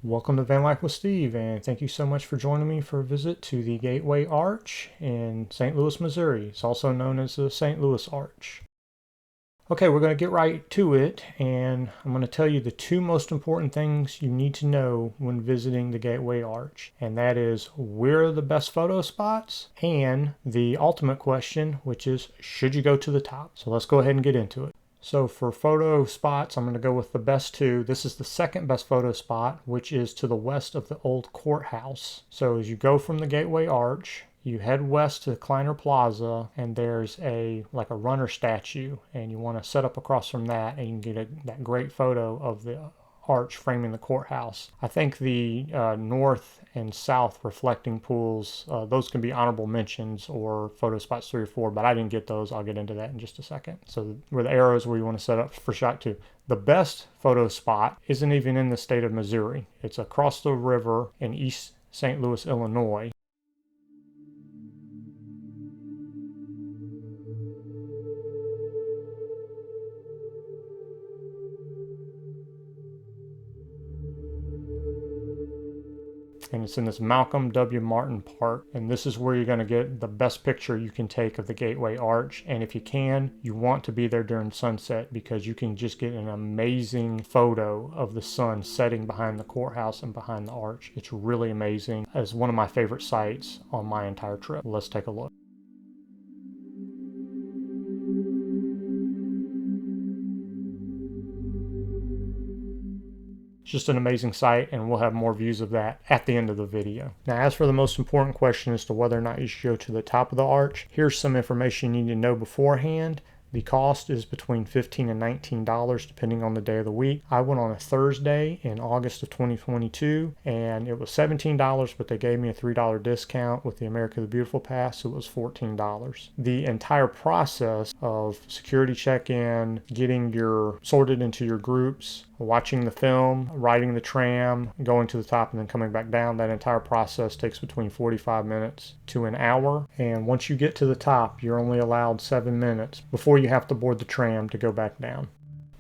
Welcome to Van Life with Steve, and thank you so much for joining me for a visit to the Gateway Arch in St. Louis, Missouri. It's also known as the St. Louis Arch. Okay, we're going to get right to it, and I'm going to tell you the two most important things you need to know when visiting the Gateway Arch, and that is where are the best photo spots, and the ultimate question, which is should you go to the top? So let's go ahead and get into it. So for photo spots, I'm going to go with the best two. This is the second best photo spot, which is to the west of the old courthouse. So as you go from the Gateway Arch, you head west to Kleiner Plaza, and there's like a runner statue, and you want to set up across from that, and you can get that great photo of the arch framing the courthouse. I think the north and south reflecting pools, those can be honorable mentions or photo spots 3 or 4, but I didn't get those. I'll get into that in just a second. So where the arrows where you want to set up for shot 2. The best photo spot isn't even in the state of Missouri. It's across the river in East St. Louis, Illinois. And it's in this Malcolm W. Martin Park, and this is where you're going to get the best picture you can take of the Gateway Arch. And if you can, you want to be there during sunset, because you can just get an amazing photo of the sun setting behind the courthouse and behind the arch. It's really amazing. It's one of my favorite sights on my entire trip. Let's take a look. Just an amazing sight, and we'll have more views of that at the end of the video. Now, as for the most important question as to whether or not you should go to the top of the arch, here's some information you need to know beforehand. The cost is between $15 and $19 depending on the day of the week. I went on a Thursday in August of 2022, and it was $17, but they gave me a $3 discount with the America the Beautiful Pass, so it was $14. The entire process of security check-in, getting sorted into your groups, watching the film, riding the tram, going to the top, and then coming back down, that entire process takes between 45 minutes to an hour. And once you get to the top, you're only allowed 7 minutes before you have to board the tram to go back down.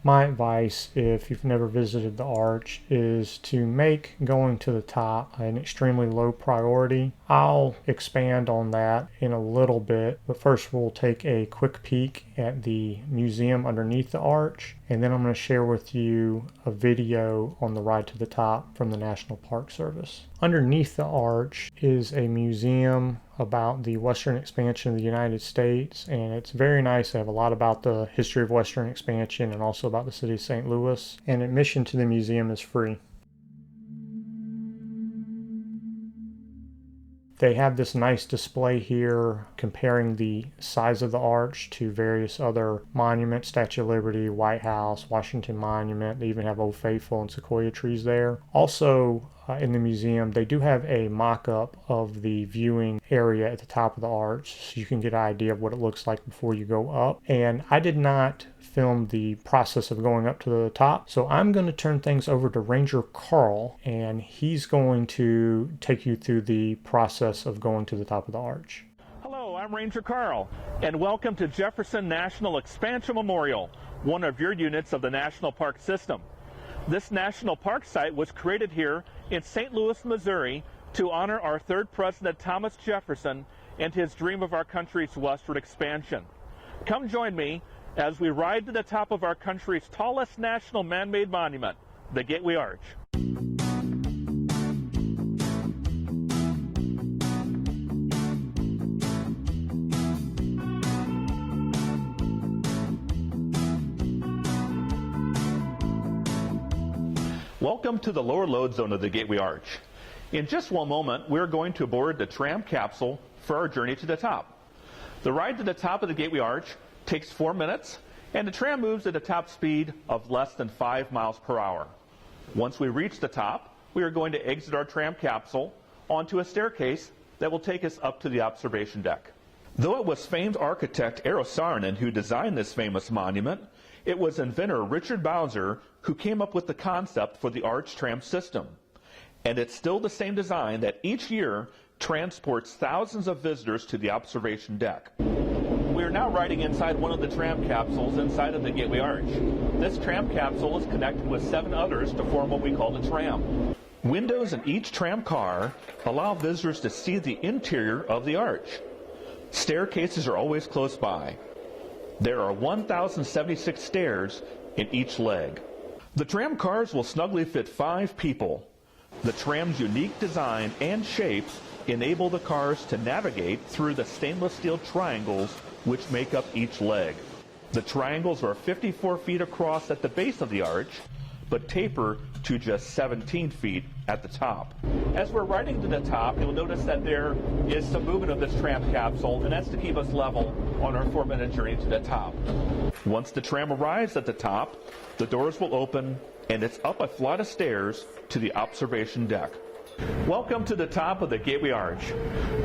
My advice, if you've never visited the arch, is to make going to the top an extremely low priority. I'll expand on that in a little bit, but first we'll take a quick peek at the museum underneath the arch, and then I'm going to share with you a video on the ride to the top from the National Park Service. Underneath the arch is a museum about the Western expansion of the United States, and it's very nice. They have a lot about the history of Western expansion and also about the city of St. Louis, and admission to the museum is free. They have this nice display here comparing the size of the arch to various other monuments, Statue of Liberty, White House, Washington Monument. They even have Old Faithful and sequoia trees there. Also, in the museum, they do have a mock-up of the viewing area at the top of the arch, so you can get an idea of what it looks like before you go up. And I did not film the process of going up to the top, so I'm going to turn things over to Ranger Carl, and he's going to take you through the process of going to the top of the arch. Hello, I'm Ranger Carl, and welcome to Jefferson National Expansion Memorial, one of your units of the National Park System. This national park site was created here in St. Louis, Missouri, to honor our 3rd President Thomas Jefferson and his dream of our country's westward expansion. Come join me as we ride to the top of our country's tallest national man-made monument, the Gateway Arch. Welcome to the lower load zone of the Gateway Arch. In just one moment, we're going to board the tram capsule for our journey to the top. The ride to the top of the Gateway Arch takes 4 minutes, and the tram moves at a top speed of less than 5 miles per hour. Once we reach the top, we are going to exit our tram capsule onto a staircase that will take us up to the observation deck. Though it was famed architect Eero Saarinen who designed this famous monument, it was inventor Richard Bowser who came up with the concept for the arch tram system. And it's still the same design that each year transports thousands of visitors to the observation deck. We are now riding inside one of the tram capsules inside of the Gateway Arch. This tram capsule is connected with 7 others to form what we call the tram. Windows in each tram car allow visitors to see the interior of the arch. Staircases are always close by. There are 1,076 stairs in each leg. The tram cars will snugly fit 5 people. The tram's unique design and shapes enable the cars to navigate through the stainless steel triangles which make up each leg. The triangles are 54 feet across at the base of the arch, but taper to just 17 feet at the top. As we're riding to the top, you'll notice that there is some movement of this tram capsule, and that's to keep us level on our 4-minute journey to the top. Once the tram arrives at the top, the doors will open, and it's up a flight of stairs to the observation deck. Welcome to the top of the Gateway Arch.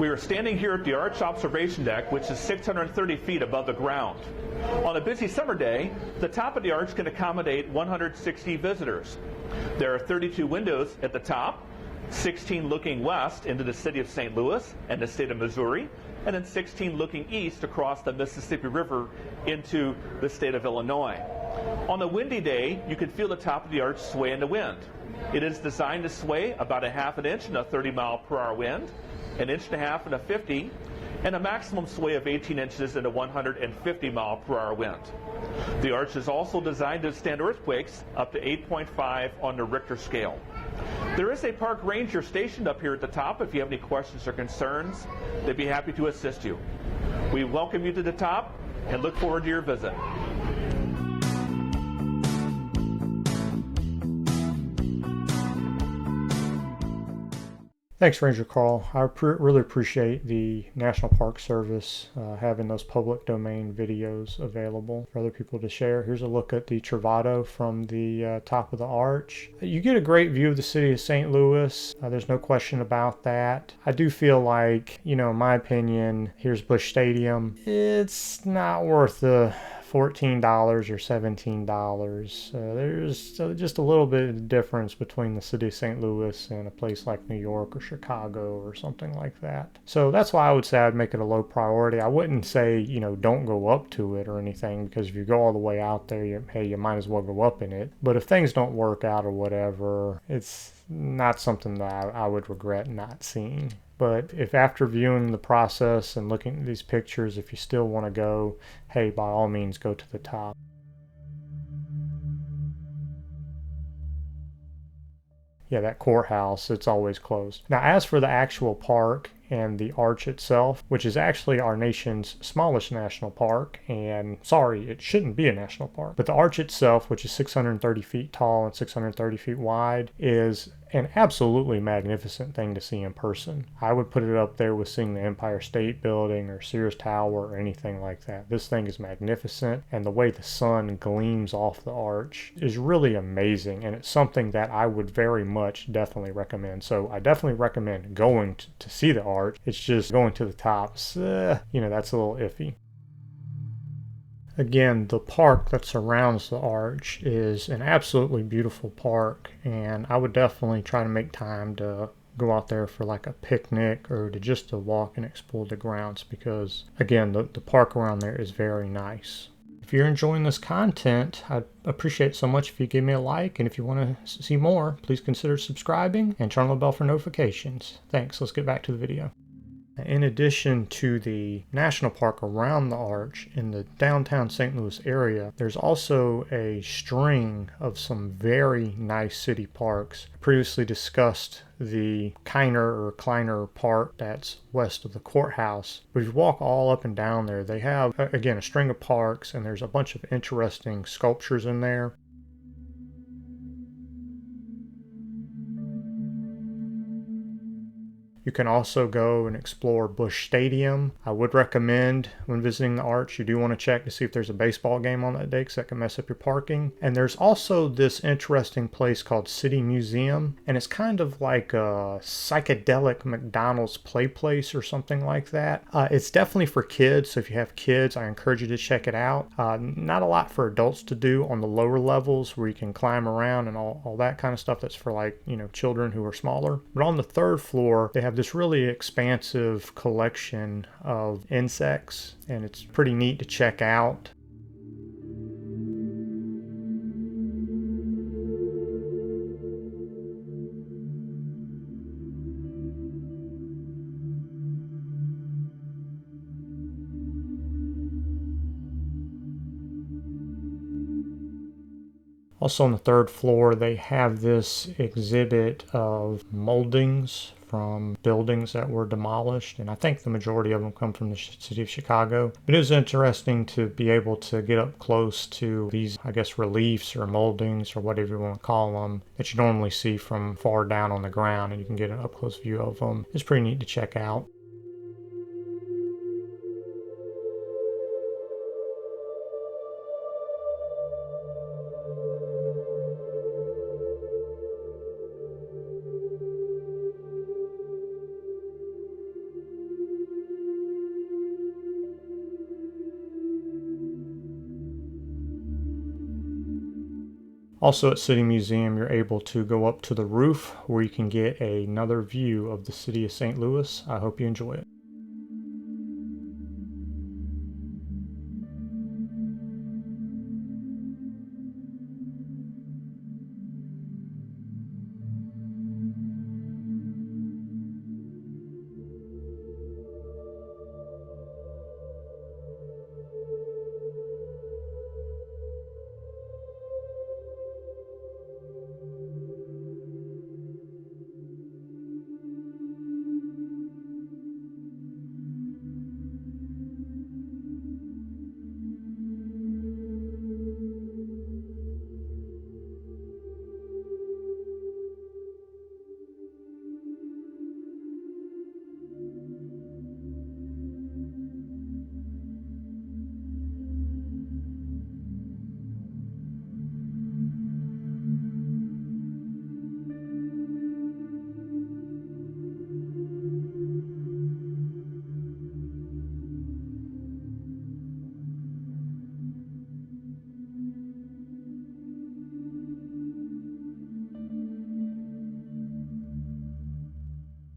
We are standing here at the Arch Observation Deck, which is 630 feet above the ground. On a busy summer day, the top of the arch can accommodate 160 visitors. There are 32 windows at the top, 16 looking west into the city of St. Louis and the state of Missouri, and then 16 looking east across the Mississippi River into the state of Illinois. On a windy day, you can feel the top of the arch sway in the wind. It is designed to sway about a half an inch in a 30-mile-per-hour wind, an inch and a half in a 50, and a maximum sway of 18 inches in a 150-mile-per-hour wind. The arch is also designed to withstand earthquakes up to 8.5 on the Richter scale. There is a park ranger stationed up here at the top. If you have any questions or concerns, they'd be happy to assist you. We welcome you to the top and look forward to your visit. Thanks, Ranger Carl. I really appreciate the National Park Service having those public domain videos available for other people to share. Here's a look at the Travado from the top of the arch. You get a great view of the city of St. Louis. There's no question about that. I do feel like, in my opinion, here's Busch Stadium. It's not worth the $14 or $17. There's just a little bit of difference between the city of St. Louis and a place like New York or Chicago or something like that. So that's why I would say I'd make it a low priority. I wouldn't say, don't go up to it or anything, because if you go all the way out there, you might as well go up in it. But if things don't work out or whatever, it's not something that I would regret not seeing. But if after viewing the process and looking at these pictures, if you still want to go, hey, by all means, go to the top. Yeah, that courthouse, it's always closed. Now, as for the actual park and the arch itself, which is actually our nation's smallest national park, and sorry, it shouldn't be a national park, but the arch itself, which is 630 feet tall and 630 feet wide, is an absolutely magnificent thing to see in person. I would put it up there with seeing the Empire State Building or Sears Tower or anything like that. This thing is magnificent, and the way the sun gleams off the arch is really amazing, and it's something that I would very much definitely recommend. So I definitely recommend going to see the arch. It's just going to the tops, that's a little iffy. Again, the park that surrounds the arch is an absolutely beautiful park, and I would definitely try to make time to go out there for like a picnic or to walk and explore the grounds, because again, the park around there is very nice. If you're enjoying this content, I'd appreciate it so much if you give me a like, and if you want to see more, please consider subscribing and turn on the bell for notifications. Thanks. Let's get back to the video. In addition to the national park around the arch in the downtown St. Louis area, there's also a string of some very nice city parks. Previously discussed the Kleiner Park that's west of the courthouse. But if you walk all up and down there, they have, again, a string of parks, and there's a bunch of interesting sculptures in there. You can also go and explore Busch Stadium. I would recommend when visiting the arch, you do want to check to see if there's a baseball game on that day, because that can mess up your parking. And there's also this interesting place called City Museum, and it's kind of like a psychedelic McDonald's play place or something like that. It's definitely for kids, so if you have kids, I encourage you to check it out. Not a lot for adults to do on the lower levels where you can climb around and all that kind of stuff. That's for children who are smaller. But on the third floor, they have this really expansive collection of insects, and it's pretty neat to check out. Also on the third floor, they have this exhibit of moldings from buildings that were demolished, and I think the majority of them come from the city of Chicago. It is interesting to be able to get up close to these, I guess, reliefs or moldings or whatever you want to call them that you normally see from far down on the ground, and you can get an up close view of them. It's pretty neat to check out. Also at City Museum, you're able to go up to the roof where you can get another view of the city of St. Louis. I hope you enjoy it.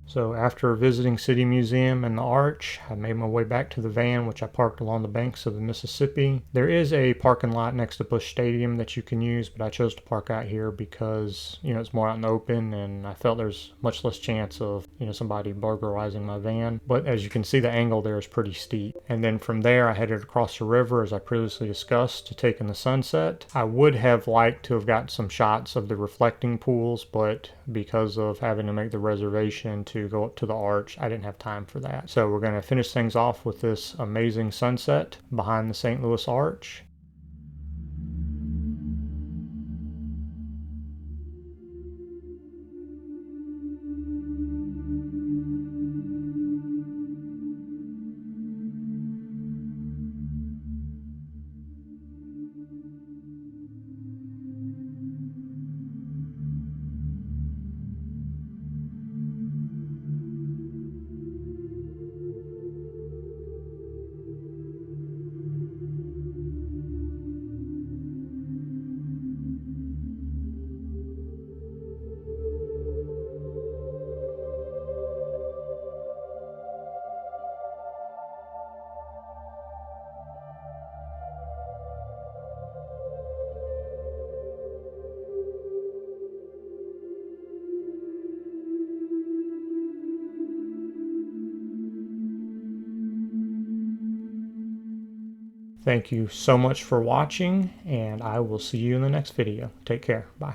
So after visiting City Museum and the Arch, I made my way back to the van, which I parked along the banks of the Mississippi. There is a parking lot next to Busch Stadium that you can use, but I chose to park out here because, it's more out in the open, and I felt there's much less chance of, somebody burglarizing my van. But as you can see, the angle there is pretty steep. And then from there, I headed across the river, as I previously discussed, to take in the sunset. I would have liked to have gotten some shots of the reflecting pools, but because of having to make the reservation to go up to the Arch, I didn't have time for that. So we're going to finish things off with this amazing sunset behind the St. Louis Arch. Thank you so much for watching, and I will see you in the next video. Take care. Bye.